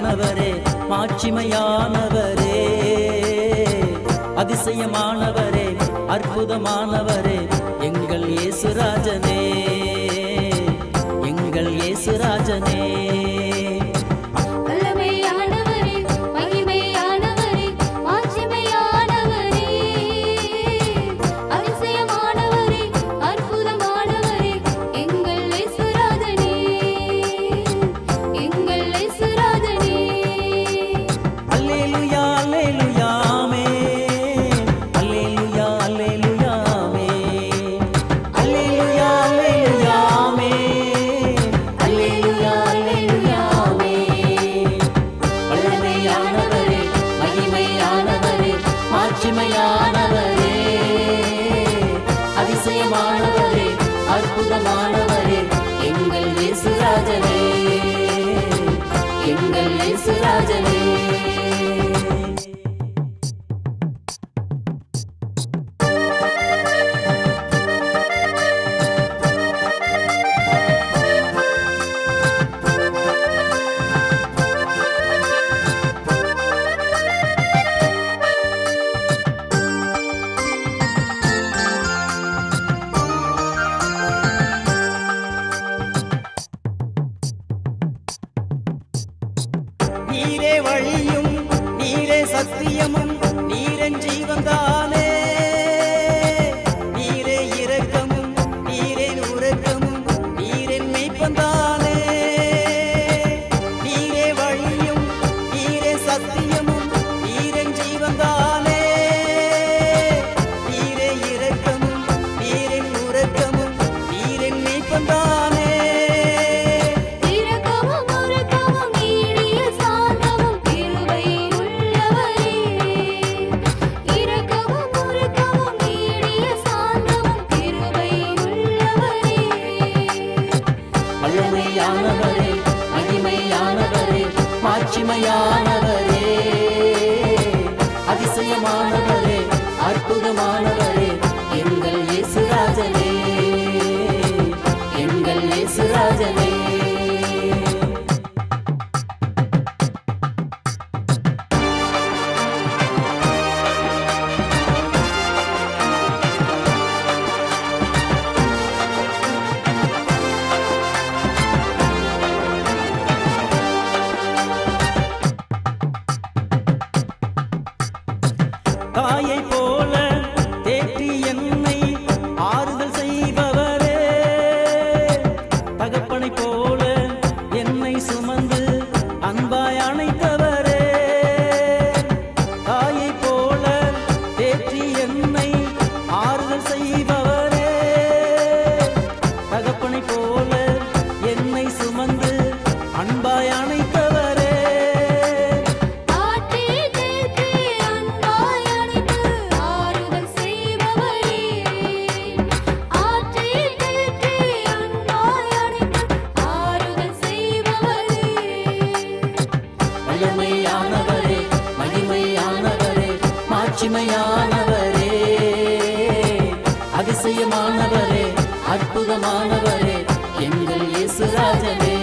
வல்லமையானவரே, மாட்சிமையானவரே, அதிசயமானவரே, அற்புதமானவரே, எங்கள் இயேசுராஜனே, எங்கள் இயேசுராஜனே. அதிசயமானவரே, அற்புதமானவரே, எங்கள் இயேசுராஜனே, எங்கள் இயேசுராஜனே. நீரே வழியும், நீரே சத்தியமும், நீரன் ஜீவன்தானே, நீரே இரக்கமும், நீரே உரக்கமும், நீரன் மெய்ப்பந்தானே. நீரே வழியும், நீரே சத்தியமும், நீரன் ஜீவன்தானே, நீரே இரக்கமும், நீரன் உரக்கமும், நீரன் மெய்ப்பந்தானே. வல்லமையானவரே, மகிமையானவரே, மாட்சிமையானவரே, அதிசயமானவரே, அற்புதமானவரே, எங்கள் இயேசுராஜனே, எங்கள் இயேசுராஜனே. தாயை போல தேற்றி என்னை ஆறுதல் செய்பவரே, தகப்பனை போல என்னை சுமந்து அன்பாய் அணைத்தவரே. தாயை போல தேற்றி என்னை ஆறுதல் செய்பவரே, தகப்பனை போல என்னை சுமந்து அன்பாய் அணைத்தவரே. வல்லமையானவரே, மகிமையானவரே, மாட்சிமையானவரே, அதிசயமானவரே, அற்புதமானவரே, எங்கள் இயேசுராஜனே.